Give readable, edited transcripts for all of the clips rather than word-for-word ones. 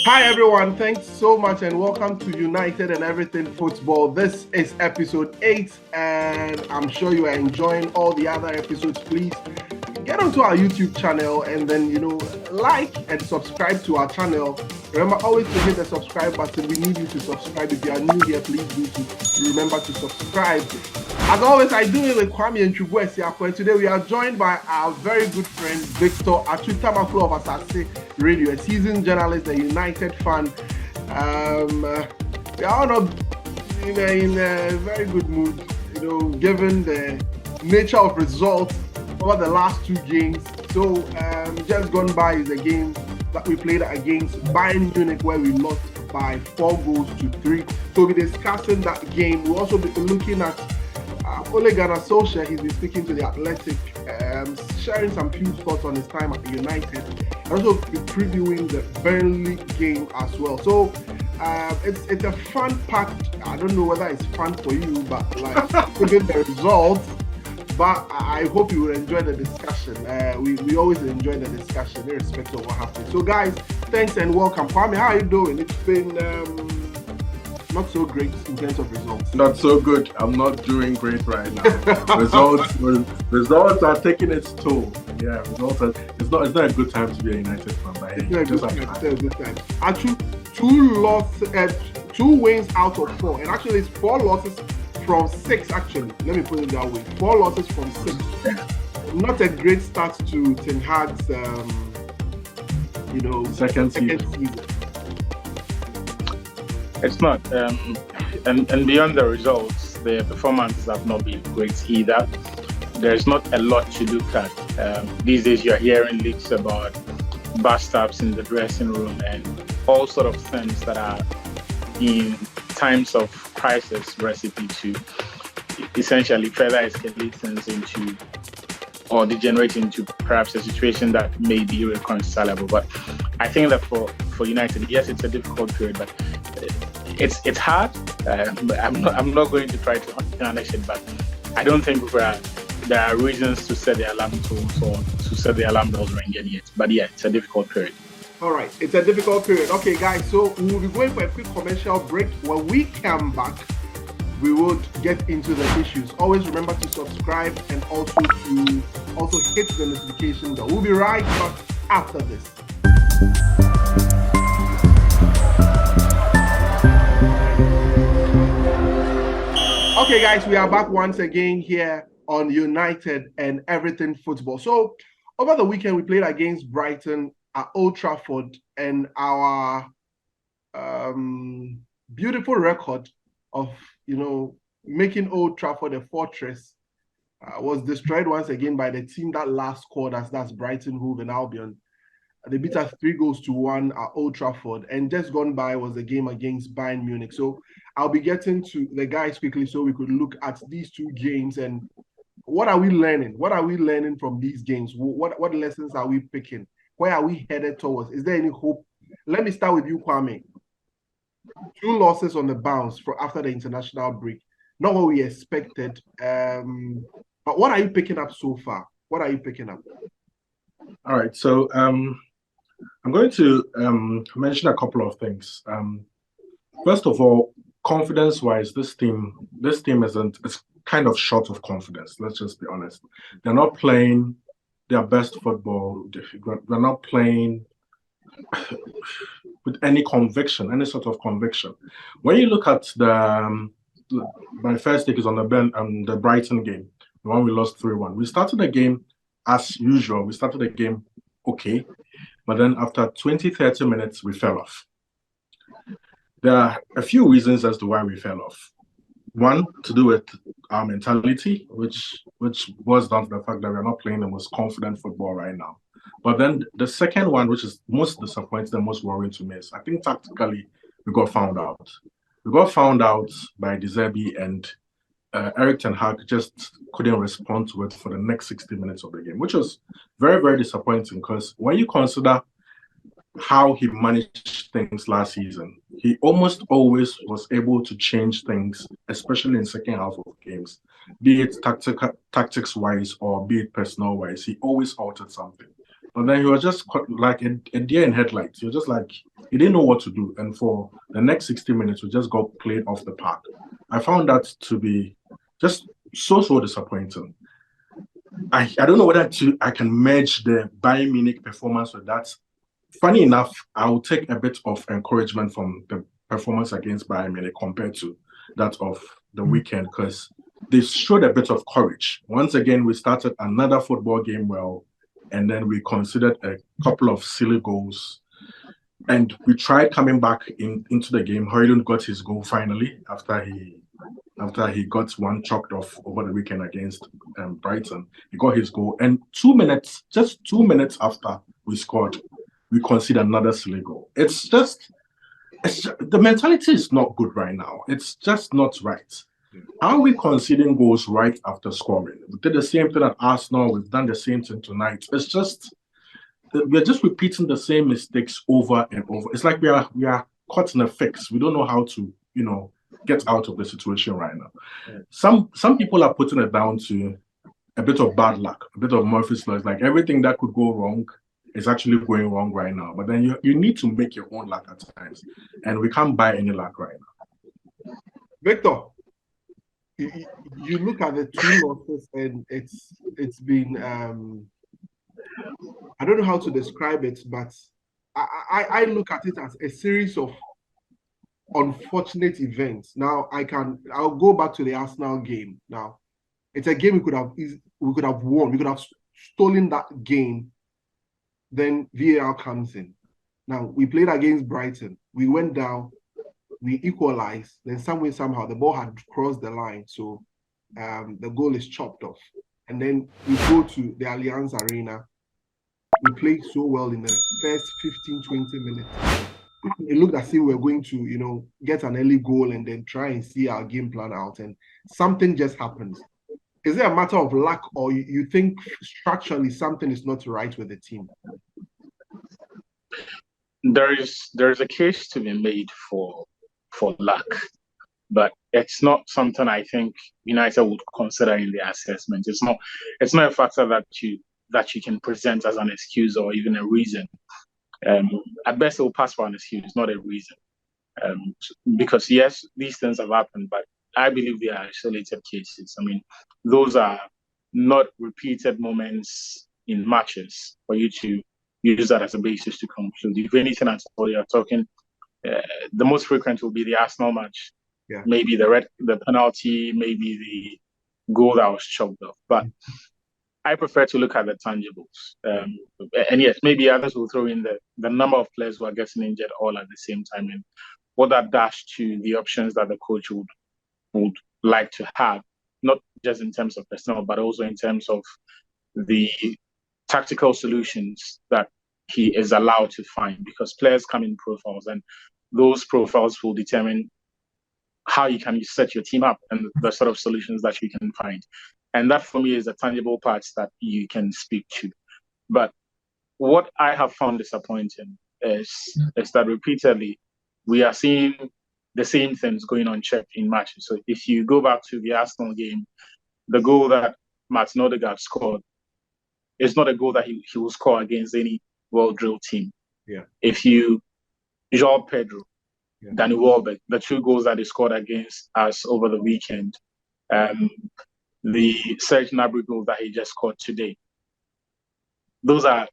Hi everyone, thanks so much and welcome to United and Everything Football. This is episode 8 and I'm sure you are enjoying all the other episodes. Please get onto our YouTube channel and then, like and subscribe to our channel. Remember always to hit the subscribe button. We need you to subscribe. If you are new here, please do to remember to subscribe. As always, I do it with Kwame and Chukwuesiako, and today we are joined by our very good friend Victor Achutamaklo of Asase Radio, a seasoned journalist, a United fan. We are not in a very good mood, given the nature of results over the last two games. So just gone by is a game that we played against Bayern Munich where we lost by 4-3. So we'll be discussing that game. We'll also be looking at Ole Gunnar Solskjaer. He's been speaking to the Athletic, sharing some few thoughts on his time at the United, and also be previewing the Burnley game as well. So it's a fun part. I don't know whether it's fun for you, but given the results. But I hope you will enjoy the discussion. We always enjoy the discussion, irrespective of what happens. So, guys, thanks and welcome. Kwame, how are you doing? It's been not so great in terms of results. Not so good. I'm not doing great right now. results are taking its toll. Yeah, results are. It's not a good time to be a United fan. It's not a good time. Actually, two wins out of 4, and actually it's 4 losses from 6. Actually, let me put it that way: 4 losses from 6. Not a great start to Ten Hag's, second season. It's not, and beyond the results, the performances have not been great either. There's not a lot to look at. These days, you're hearing leaks about bust-ups in the dressing room and all sort of things that are in times of crisis recipe to essentially further escalate things into or degenerate into perhaps a situation that may be irreconcilable. But I think that for United, yes, it's a difficult period, but it's hard. I'm not going to try to punish it, but I don't think there are reasons to set the alarm tools or to set the alarm bells ringing yet. But yeah, it's a difficult period. All right, it's a difficult period. Okay, guys, so we'll be going for a quick commercial break. When we come back, we will get into the issues. Always remember to subscribe and also hit the notification bell. We'll be right back after this. Okay, guys, we are back once again here on United and Everything Football. So over the weekend, we played against Brighton at Old Trafford, and our beautiful record of making Old Trafford a fortress was destroyed once again by the team that last scored us. That's Brighton Hove and Albion. They beat us 3-1 at Old Trafford, and just gone by was the game against Bayern Munich. So I'll be getting to the guys quickly so we could look at these two games and what are we learning? What are we learning from these games? What lessons are we picking? Where are we headed towards? Is there any hope? Let me start with you, Kwame. 2 losses on the bounce after the international break. Not what we expected. But what are you picking up so far? What are you picking up? All right. So I'm going to mention a couple of things. First of all, confidence-wise, this team it's kind of short of confidence. Let's just be honest. They're not playing their best football. They're not playing with any conviction, any sort of conviction. When you look at my first take is on the Brighton game, the one we lost 3-1. We started the game as usual. We started the game okay, but then after 20-30 minutes, we fell off. There are a few reasons as to why we fell off. One, to do with our mentality, which boils down to the fact that we're not playing the most confident football right now. But then the second one, which is most disappointing and most worrying to me, is I think tactically we got found out. We got found out by De Zerbi, and Erik ten Hag just couldn't respond to it for the next 60 minutes of the game, which was very, very disappointing because when you consider how he managed things last season, he almost always was able to change things, especially in second half of games, be it tactics-wise or be it personnel-wise. He always altered something. But then he was just like a deer in headlights. He was just like, he didn't know what to do. And for the next 60 minutes, we just got played off the park. I found that to be just so disappointing. I don't know whether I can merge the Bayern Munich performance with that. Funny enough, I will take a bit of encouragement from the performance against Bayern Munich compared to that of the weekend, because they showed a bit of courage. Once again, we started another football game well, and then we considered a couple of silly goals. And we tried coming back into the game. Højlund got his goal finally after he got one chalked off over the weekend against Brighton. He got his goal. And just 2 minutes after we scored, we conceded another silly goal. It's just the mentality is not good right now. It's just not right. How are we conceding goals right after scoring? We did the same thing at Arsenal. We've done the same thing tonight. It's just we're just repeating the same mistakes over and over. It's like we are caught in a fix. We don't know how to, get out of the situation right now. Yeah. Some people are putting it down to a bit of bad luck, a bit of Murphy's Law. It's like everything that could go wrong is actually going wrong right now. But then you need to make your own luck at times. And we can't buy any luck right now. Victor, you look at the two losses and it's been I don't know how to describe it, but I look at it as a series of unfortunate events. Now I'll go back to the Arsenal game. Now it's a game we could have won. We could have stolen that game. Then VAR comes in. Now we played against Brighton. We went down. We equalized. Then somehow the ball had crossed the line, so the goal is chopped off. And then we go to the Allianz Arena. We played so well in the first 15-20 minutes. It looked as if we were going to, get an early goal and then try and see our game plan out. And something just happens. Is it a matter of luck, or you think structurally something is not right with the team? There's a case to be made for luck, but it's not something I think United would consider in the assessment. It's not a factor that you can present as an excuse or even a reason. At best, it will pass for an excuse, not a reason. Because yes, these things have happened, but I believe they are isolated cases. I mean, those are not repeated moments in matches for you to use that as a basis to conclude. If anything at all you're talking, the most frequent will be the Arsenal match. Yeah. Maybe the penalty, maybe the goal that was chopped off. But I prefer to look at the tangibles. And yes, maybe others will throw in the number of players who are getting injured all at the same time and what that does to the options that the coach would like to have, not just in terms of personnel, but also in terms of the tactical solutions that he is allowed to find, because players come in profiles and those profiles will determine how you can set your team up and the sort of solutions that you can find. And that for me is the tangible parts that you can speak to. But what I have found disappointing is that repeatedly we are seeing the same things going on checked in matches. So if you go back to the Arsenal game, the goal that Martin Odegaard scored is not a goal that he will score against any well-drilled team. Yeah. If you, João Pedro, Danny Welbeck, the two goals that he scored against us over the weekend, the Serge Gnabry goal that he just scored today. Those are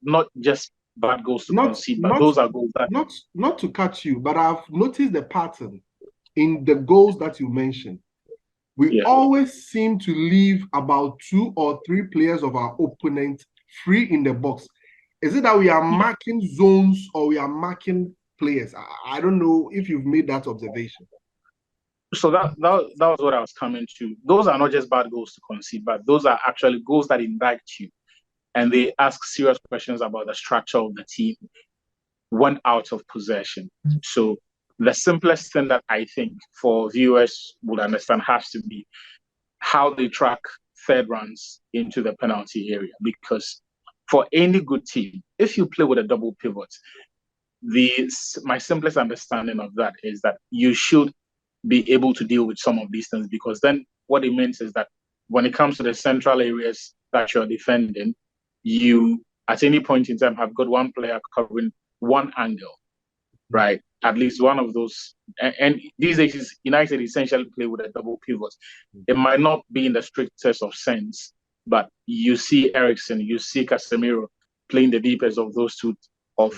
not just bad goals to concede, but those are goals that... Not to cut you, but I've noticed the pattern in the goals that you mentioned. We always seem to leave about 2 or 3 players of our opponent free in the box. Is it that we are marking zones or we are marking players? I don't know if you've made that observation. So that was what I was coming to. Those are not just bad goals to concede, but those are actually goals that indict you. And they ask serious questions about the structure of the team when out of possession. So the simplest thing that I think for viewers would understand has to be how they track third runs into the penalty area. Because for any good team, if you play with a double pivot, my simplest understanding of that is that you should be able to deal with some of these things, because then what it means is that when it comes to the central areas that you're defending, you at any point in time have got one player covering one angle, right? At least one of those. And these days, United essentially play with a double pivot. It might not be in the strictest of sense, but you see Eriksen, you see Casemiro playing the deepest of those two, of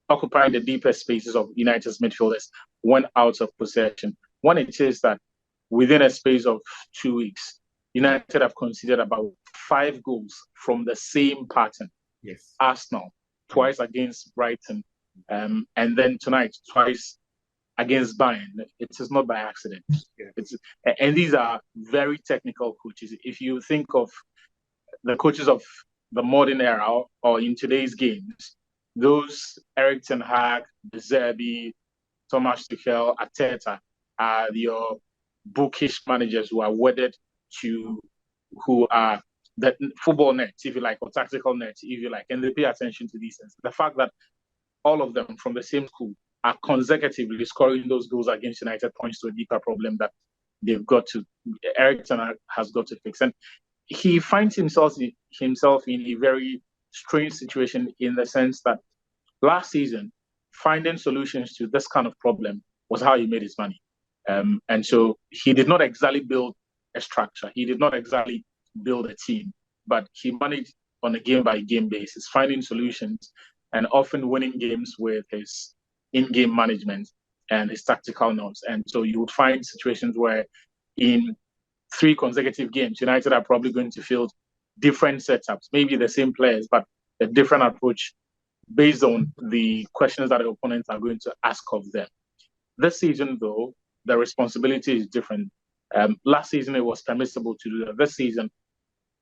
occupying the deepest spaces of United's midfielders when out of possession. When it is that within a space of 2 weeks, United have conceded about 5 goals from the same pattern. Yes. Arsenal, twice against Brighton, and then tonight, twice against Bayern. It is not by accident. Yeah. And these are very technical coaches. If you think of the coaches of the modern era or in today's games, those Erik ten Hag, De Zerbi, Thomas Tuchel, Arteta are your bookish managers who are wedded to, who are the football nets, if you like, or tactical nets, if you like, and they pay attention to these things. The fact that all of them from the same school are consecutively scoring those goals against United points to a deeper problem that they've got to, Erik ten Hag has got to fix. And he finds himself in a very strange situation in the sense that last season, finding solutions to this kind of problem was how he made his money. And so he did not exactly build a structure. He did not exactly build a team, but he managed on a game-by-game basis, finding solutions and often winning games with his in-game management and his tactical notes. And so you would find situations where in 3 consecutive games, United are probably going to field different setups, maybe the same players, but a different approach based on the questions that the opponents are going to ask of them. This season, though, the responsibility is different. Last season, it was permissible to do that. This season,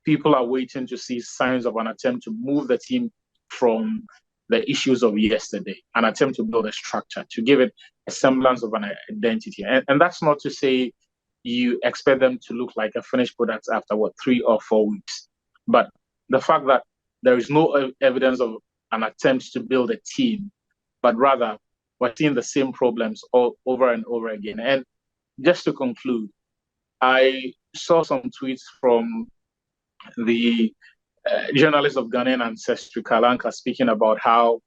people are waiting to see signs of an attempt to move the team from the issues of yesterday, an attempt to build a structure, to give it a semblance of an identity. And that's not to say you expect them to look like a finished product after, 3 or 4 weeks. But the fact that there is no evidence of an attempt to build a team, but rather we're seeing the same problems all over and over again. And just to conclude, I saw some tweets from the journalist of Ghanaian ancestry, Kalanka, speaking about how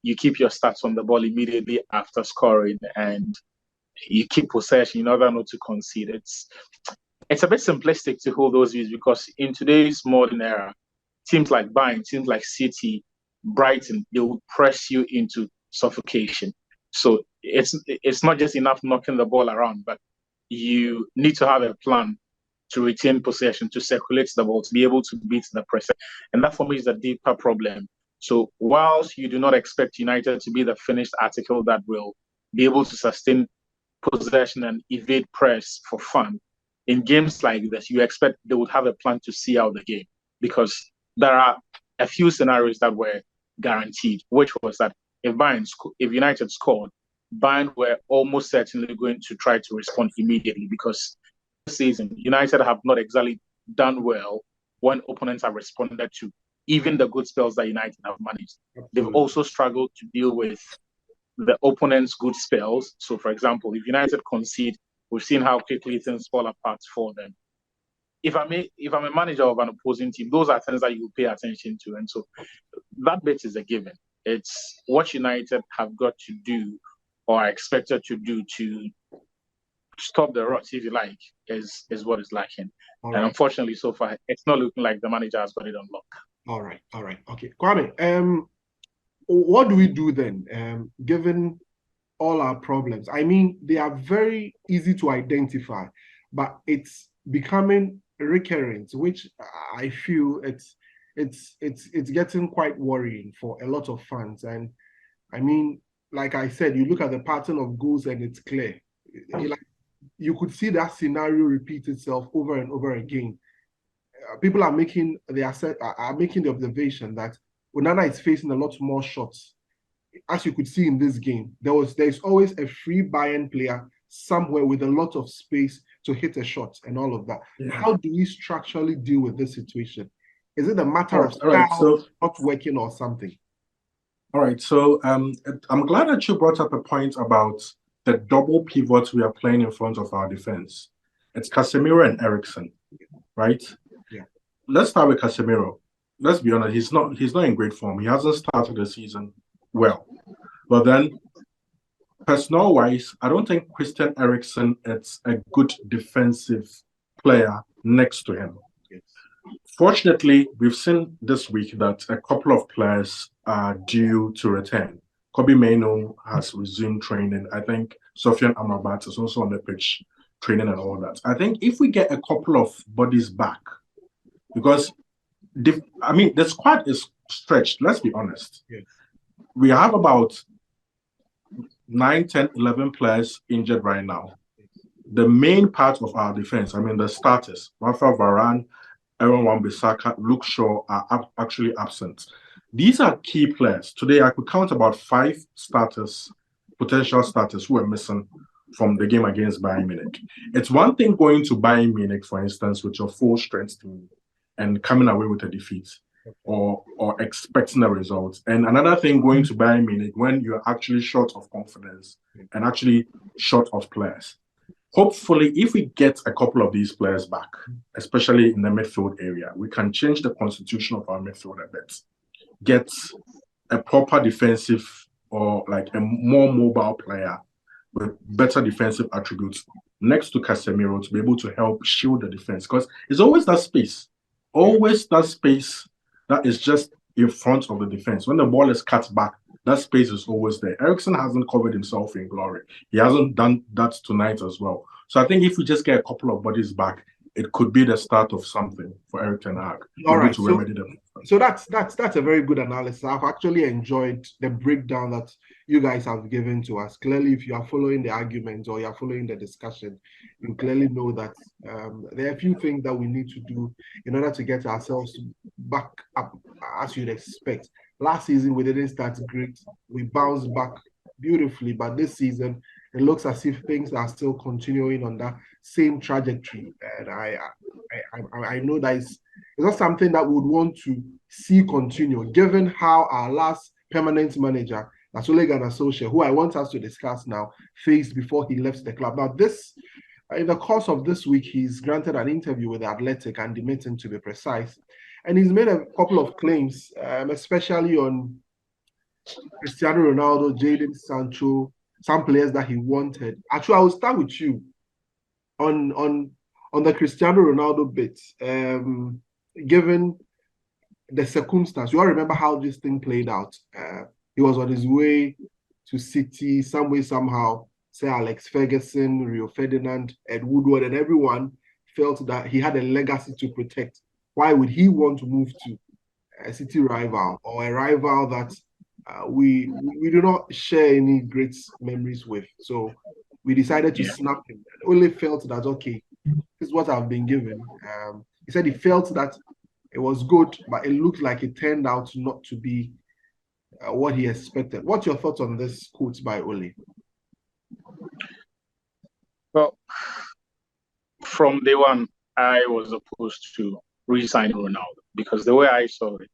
you keep your stats on the ball immediately after scoring and you keep possession in order not to concede. It's a bit simplistic to hold those views because in today's modern era, teams like Bayern, teams like City, Brighton, they will press you into suffocation. So it's not just enough knocking the ball around, but you need to have a plan to retain possession, to circulate the ball, to be able to beat the press. And that for me is a deeper problem. So whilst you do not expect United to be the finished article that will be able to sustain possession and evade press for fun, in games like this, you expect they would have a plan to see out the game because there are a few scenarios that were guaranteed, which was that if United scored, Bayern were almost certainly going to try to respond immediately because this season, United have not exactly done well when opponents have responded to even the good spells that United have managed. They've also struggled to deal with the opponent's good spells. So, for example, if United concede, we've seen how quickly things fall apart for them. If I'm a manager of an opposing team, those are things that you pay attention to. And so that bit is a given. It's what United have got to do or are expected to do to stop the rot, if you like, is what is lacking. All right. And unfortunately, so far, it's not looking like the manager has got it on lock. All right. Okay. Kwame, what do we do then, given all our problems? I mean, they are very easy to identify, but it's becoming recurrent, which I feel it's getting quite worrying for a lot of fans. And I mean, like I said, you look at the pattern of goals and it's clear. You could see that scenario repeat itself over and over again. People are making the observation that Onana is facing a lot more shots. As you could see in this game, there's always a free Bayern player somewhere with a lot of space to hit a shot and all of that. Yeah. How do we structurally deal with this situation? Is it a matter of style not working or something? All right, so I'm glad that you brought up a point about the double pivots we are playing in front of our defense. It's Casemiro and Eriksen, right? Yeah. Let's start with Casemiro. let's be honest, he's not in great form. He hasn't started the season well. But then, personnel-wise, I don't think Christian Eriksen is a good defensive player next to him. Yes. Fortunately, we've seen this week that a couple of players are due to return. Kobbie Mainoo has resumed training. I think Sofiane Amrabat is also on the pitch training and all that. I think if we get a couple of bodies back, because the squad is stretched, let's be honest. Yes. We have about 9, 10, 11 players injured right now. The main part of our defense, the starters, Rafael Varane, Aaron Wan-Bissaka, Luke Shaw are actually absent. These are key players. Today, I could count about 5 starters, potential starters, who are missing from the game against Bayern Munich. It's one thing going to Bayern Munich, for instance, with your full strength team and coming away with a defeat or expecting a result. And another thing going to Bayern Munich when you're actually short of confidence and actually short of players. Hopefully, if we get a couple of these players back, especially in the midfield area, we can change the constitution of our midfield a bit. Get a proper defensive or like a more mobile player with better defensive attributes next to Casemiro to be able to help shield the defense. Because it's always that space that is just in front of the defense. When the ball is cut back, that space is always there. Eriksen hasn't covered himself in glory. He hasn't done that tonight as well. So I think if we just get a couple of bodies back, it could be the start of something for Erik ten Hag. All right, so that's a very good analysis. I've actually enjoyed the breakdown that you guys have given to us. Clearly, if you are following the argument or you are following the discussion, you clearly know that there are a few things that we need to do in order to get ourselves back up as you'd expect. Last season, we didn't start great. We bounced back beautifully, but this season, it looks as if things are still continuing on that same trajectory. And I know that it's not something that we would want to see continue, given how our last permanent manager, that's Ole Gunnar Solskjaer, who I want us to discuss now, faced before he left the club. Now, in the course of this week, he's granted an interview with The Athletic and Demeton, to be precise. And he's made a couple of claims, especially on Cristiano Ronaldo, Jadon Sancho, some players that he wanted. Actually, I will start with you on the Cristiano Ronaldo bit. Given the circumstance, you all remember how this thing played out. He was on his way to City, some way, somehow. Sir Alex Ferguson, Rio Ferdinand, Ed Woodward, and everyone felt that he had a legacy to protect. Why would he want to move to a City rival or a rival that we do not share any great memories with? So we decided to snap him. Only felt that, okay, this is what I've been given. He said he felt that it was good, but it looked like it turned out not to be what he expected. What's your thoughts on this quote by Ole? Well, from day one, I was opposed to re-signing Ronaldo because the way I saw it,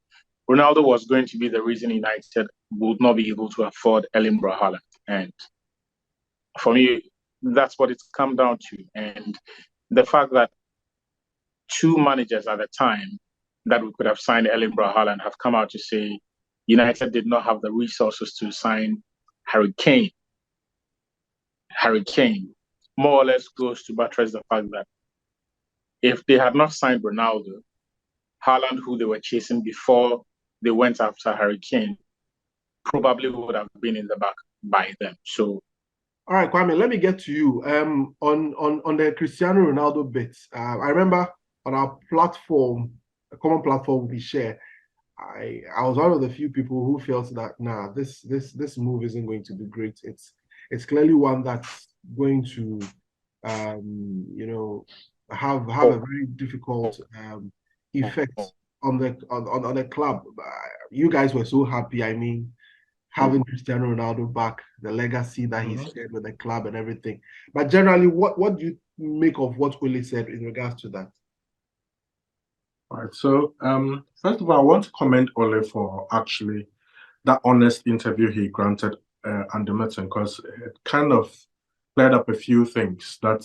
Ronaldo was going to be the reason United would not be able to afford Erling Braut Haaland. And for me, that's what it's come down to. And the fact that 2 managers at the time that we could have signed Erling Braut Haaland have come out to say United did not have the resources to sign Harry Kane. Harry Kane more or less goes to buttress the fact that if they had not signed Ronaldo, Haaland, who they were chasing before they went after Harry Kane, probably would have been in the back by then. So, all right, Kwame, let me get to you. On the Cristiano Ronaldo bit, I remember on our platform, a common platform we share, I was one of the few people who felt that this move isn't going to be great. It's clearly one that's going to have a very difficult effect on the club. You guys were so happy. I mean, having Cristiano Ronaldo back, the legacy that he's shared with the club and everything. But generally, what do you make of what Ole said in regards to that? All right. So, first of all, I want to commend Ole for actually that honest interview he granted Andy Merton, because it kind of cleared up a few things that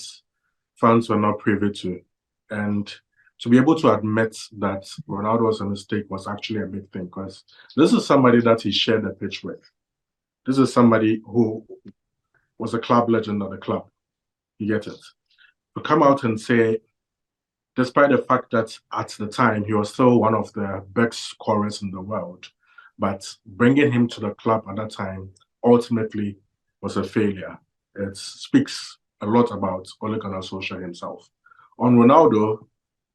fans were not privy to. And to be able to admit that Ronaldo was a mistake was actually a big thing, because this is somebody that he shared the pitch with. This is somebody who was a club legend of the club. You get it? To come out and say, despite the fact that at the time he was still one of the best scorers in the world, but bringing him to the club at that time ultimately was a failure. It speaks a lot about Ole Gunnar Solskjaer himself. On Ronaldo,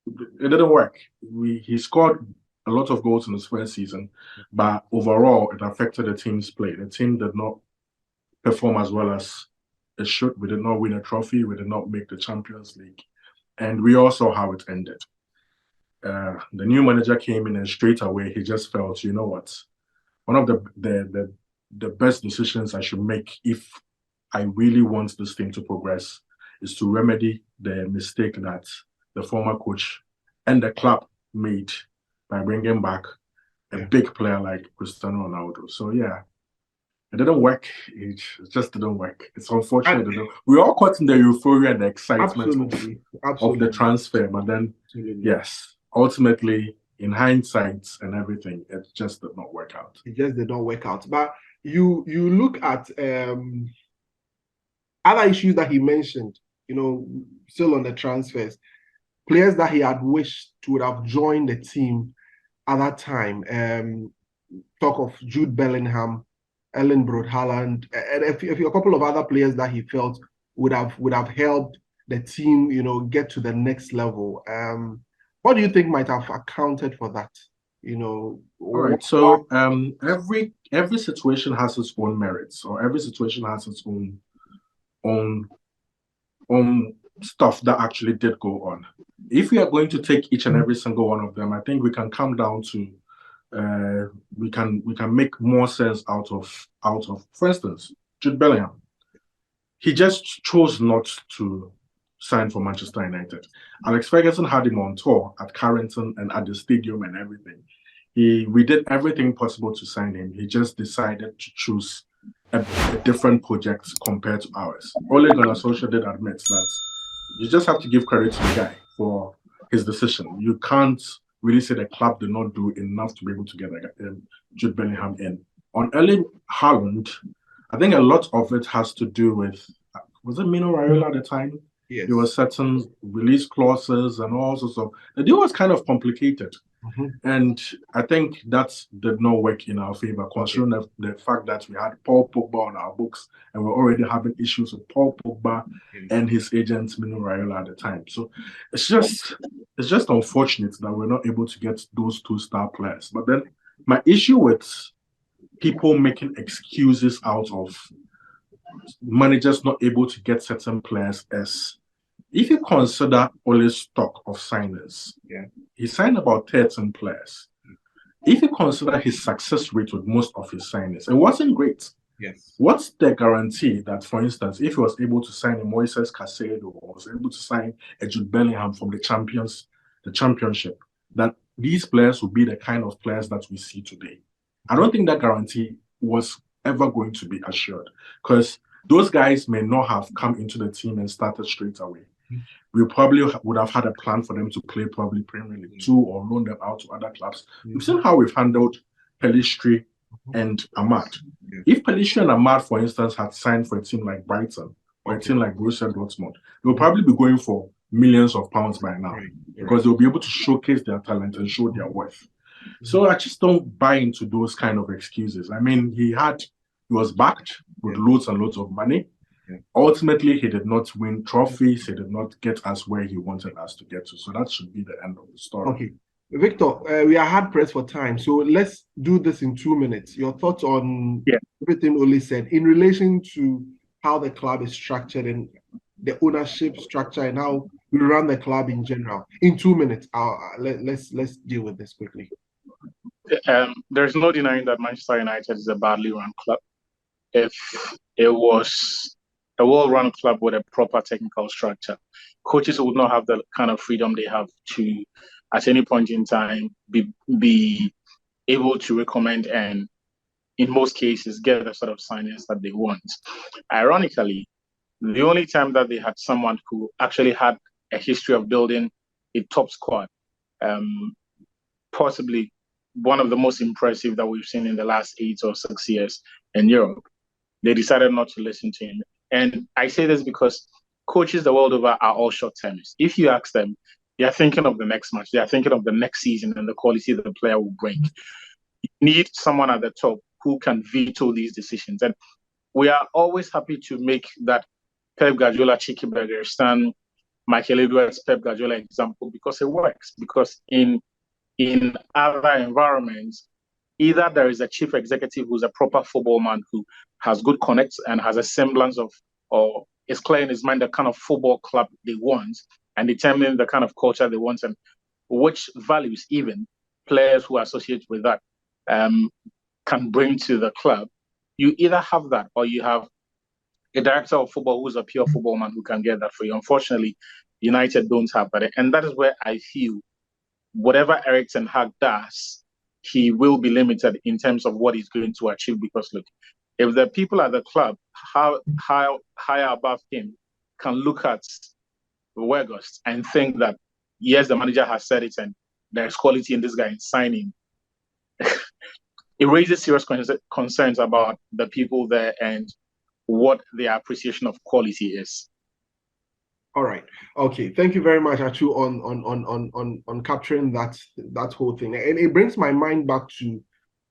it didn't work. He scored a lot of goals in his first season, but overall it affected the team's play. The team did not perform as well as it should. We did not win a trophy. We did not make the Champions League. And we all saw how it ended. The new manager came in and straight away he just felt, you know what, one of the best decisions I should make if I really want this thing to progress is to remedy the mistake that the former coach and the club made by bringing back a big player like Cristiano Ronaldo. So yeah, it didn't work. It just didn't work. It's unfortunate. We all caught in the euphoria and the excitement of the transfer, but then yes, ultimately in hindsight and everything, it just did not work out. It just did not work out. But you look at other issues that he mentioned, still on the transfers, players that he had wished would have joined the team at that time. Talk of Jude Bellingham, Erling Braut Haaland, and a couple of other players that he felt would have helped the team, get to the next level. What do you think might have accounted for that? All right. So every situation has its own merits, or every situation has its own stuff that actually did go on. If we are going to take each and every single one of them, I think we can come down to we can make more sense out of, for instance, Jude Bellingham. He just chose not to sign for Manchester United. Alex Ferguson had him on tour at Carrington and at the stadium and everything. We did everything possible to sign him. He just decided to choose a different project compared to ours. Ole Gunnar Solskjaer did admit that you just have to give credit to the guy for his decision. You can't really say the club did not do enough to be able to get Jude Bellingham in. On Erling Haaland, I think a lot of it has to do with, was it Mino Raiola at the time? Yes. There were certain release clauses and all sorts of, the deal was kind of complicated. And I think that did not work in our favor, considering the fact that we had Paul Pogba on our books and we're already having issues with Paul Pogba and his agent Mino Raiola at the time. So it's just unfortunate that we're not able to get those two star players. But then my issue with people making excuses out of managers not able to get certain players is, if you consider Ole's stock of signers, he signed about 13 players. If you consider his success rate with most of his signings, it wasn't great. Yes. What's the guarantee that, for instance, if he was able to sign a Moises Caicedo or was able to sign a Jude Bellingham from the championship, that these players would be the kind of players that we see today? I don't think that guarantee was ever going to be assured, because those guys may not have come into the team and started straight away. We probably would have had a plan for them to play probably Premier League 2 or loan them out to other clubs. We've seen how we've handled Pellistri and Ahmad. If Pellistri and Ahmad, for instance, had signed for a team like Brighton or a team like Borussia Dortmund, they'll probably be going for millions of pounds by now, because they'll be able to showcase their talent and show their worth. So I just don't buy into those kind of excuses. I mean, he was backed with loads and loads of money. Ultimately, he did not win trophies. He did not get us where he wanted us to get to. So that should be the end of the story. Okay. Victor, we are hard pressed for time. So let's do this in 2 minutes. Your thoughts on everything Ole said in relation to how the club is structured and the ownership structure and how we run the club in general. In 2 minutes, let's deal with this quickly. There's no denying that Manchester United is a badly run club. If it was a well-run club with a proper technical structure, coaches would not have the kind of freedom they have to, at any point in time, be able to recommend and, in most cases, get the sort of signings that they want. Ironically, the only time that they had someone who actually had a history of building a top squad possibly one of the most impressive that we've seen in the last 8 or 6 years in Europe. They decided not to listen to him. And I say this because coaches the world over are all short-termists. If you ask them, they are thinking of the next match. They are thinking of the next season and the quality that the player will bring. You need someone at the top who can veto these decisions. And we are always happy to make that Pep Guardiola cheeky burger stand Michael Edwards Pep Guardiola example because it works. Because in other environments, either there is a chief executive who's a proper football man who has good connects and has a semblance of, or is clear in his mind the kind of football club they want and determining the kind of culture they want and which values even players who associate with that can bring to the club. You either have that or you have a director of football who's a pure football man who can get that for you. Unfortunately, United don't have that. And that is where I feel whatever Erik ten Hag does, he will be limited in terms of what he's going to achieve. Because look, if the people at the club higher above him can look at Weghorst and think that, yes, the manager has said it and there's quality in this guy in signing, it raises serious concerns about the people there and what their appreciation of quality is. All right. Okay. Thank you very much, Achu, on capturing that whole thing. And it brings my mind back to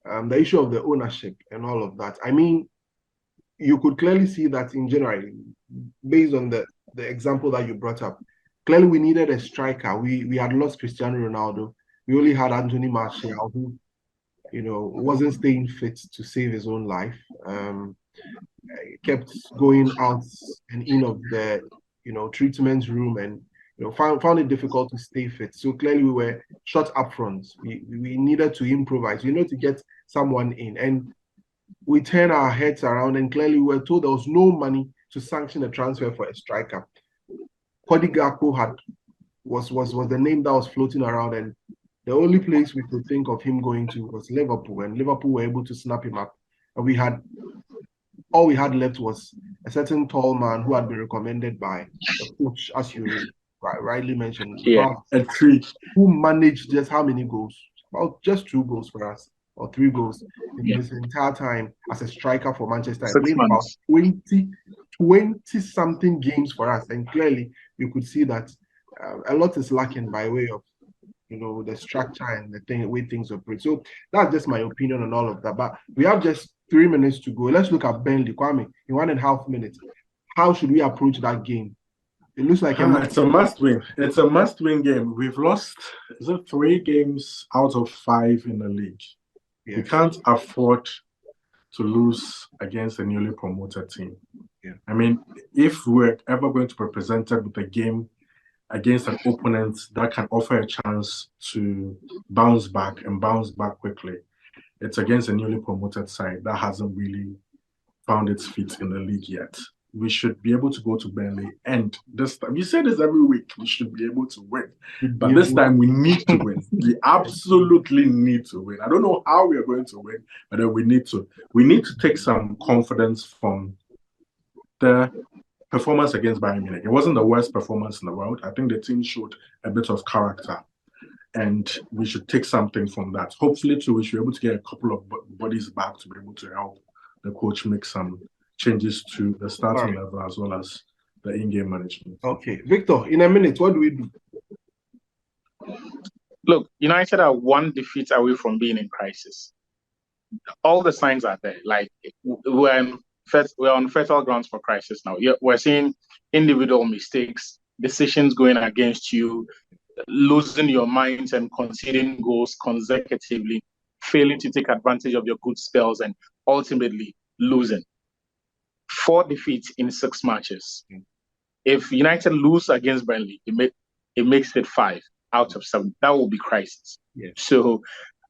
the issue of the ownership and all of that. I mean, you could clearly see that in January, based on the example that you brought up, clearly we needed a striker. We had lost Cristiano Ronaldo. We only had Anthony Martial, who, wasn't staying fit to save his own life. Kept going out and in of the treatment room and found it difficult to stay fit. So clearly we were short up front. We needed to improvise, to get someone in. And we turned our heads around and clearly we were told there was no money to sanction a transfer for a striker. Cody Gakpo was the name that was floating around, and the only place we could think of him going to was Liverpool, and Liverpool were able to snap him up. And all we had left was a certain tall man who had been recommended by the coach, as you rightly mentioned. Yeah, and three. Who managed just how many goals? About just 2 goals for us, or 3 goals in his entire time as a striker for Manchester. 6 months. About 20-something games for us. And clearly, you could see that a lot is lacking by way of the structure and the way things operate. So that's just my opinion on all of that. But we have just 3 minutes to go. Let's look at Burnley. Kwame, in 1.5 minutes, how should we approach that game? It looks like it's a must-win. It's a must-win game. We've lost 3 games out of 5 in the league. Yes. We can't afford to lose against a newly promoted team. Yeah. I mean, if we're ever going to be presented with a game against an opponent that can offer a chance to bounce back quickly, it's against a newly promoted side that hasn't really found its feet in the league yet. We should be able to go to Burnley, and this time, you say this every week, we should be able to win. But this time we need to win. We absolutely need to win. I don't know how we are going to win, but then we need to. We need to take some confidence from the performance against Bayern Munich. It wasn't the worst performance in the world. I think the team showed a bit of character, and we should take something from that. Hopefully, too, we should be able to get a couple of bodies back to be able to help the coach make some changes to the starting level as well as the in-game management. Okay. Victor, in a minute, what do we do? Look, United are 1 defeat away from being in crisis. All the signs are there. Like, we're on fertile grounds for crisis now. We're seeing individual mistakes, decisions going against you, losing your mind and conceding goals consecutively, failing to take advantage of your good spells, and ultimately losing. 4 defeats in 6 matches. If United lose against Burnley, it makes it 5 out of 7. That will be crisis. Yeah. So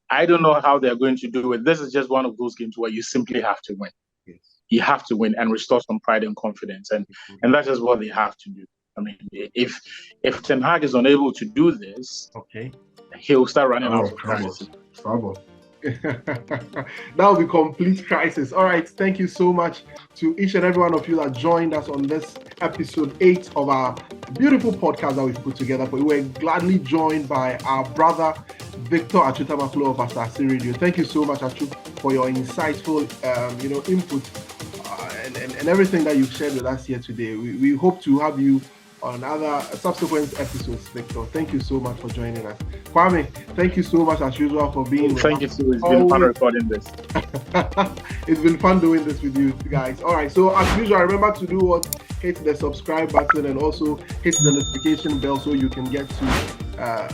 I don't know how they're going to do it. This is just one of those games where you simply have to win. Yes. You have to win and restore some pride and confidence, and that's just what they have to do. I mean, if Ten Hag is unable to do this, okay, he'll start running out of crisis. Trouble. That will be complete crisis. All right. Thank you so much to each and every one of you that joined us on this episode 8 of our beautiful podcast that we've put together. But we were gladly joined by our brother, Victor Achutamaklo of Asase Radio. Thank you so much, Achu, for your insightful, input and everything that you've shared with us here today. We hope to have you on other subsequent episodes, Victor. Thank you so much for joining us. Kwame, thank you so much as usual for being with us. Thank you, Sue. It's been fun recording this. It's been fun doing this with you guys. All right, so as usual, remember to do what? Hit the subscribe button and also hit the notification bell so you can get to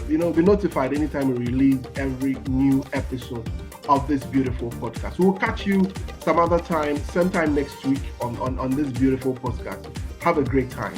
be notified anytime we release every new episode of this beautiful podcast. We'll catch you some other time, same time next week on this beautiful podcast. Have a great time.